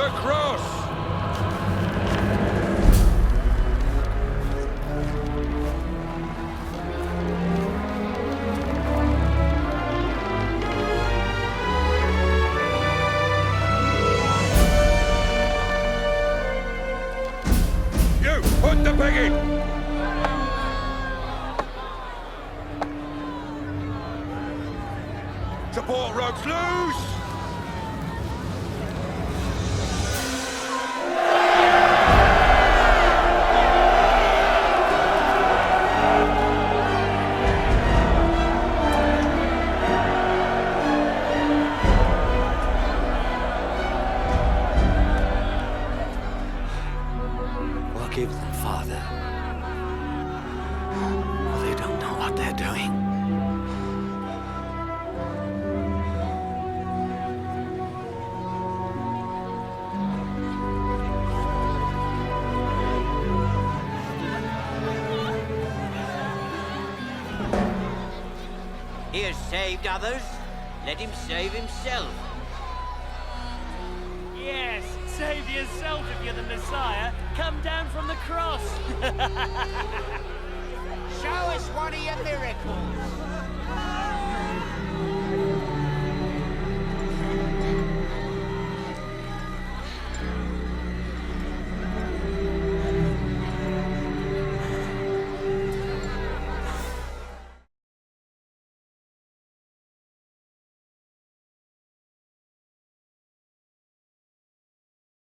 The cross! You, put the peg in! Support ropes loose! Forgive them, Father. For they don't know what they're doing. He has saved others. Let him save himself. Yes, save yourself if you're the Messiah. Come down from the cross. Show us one of your miracles.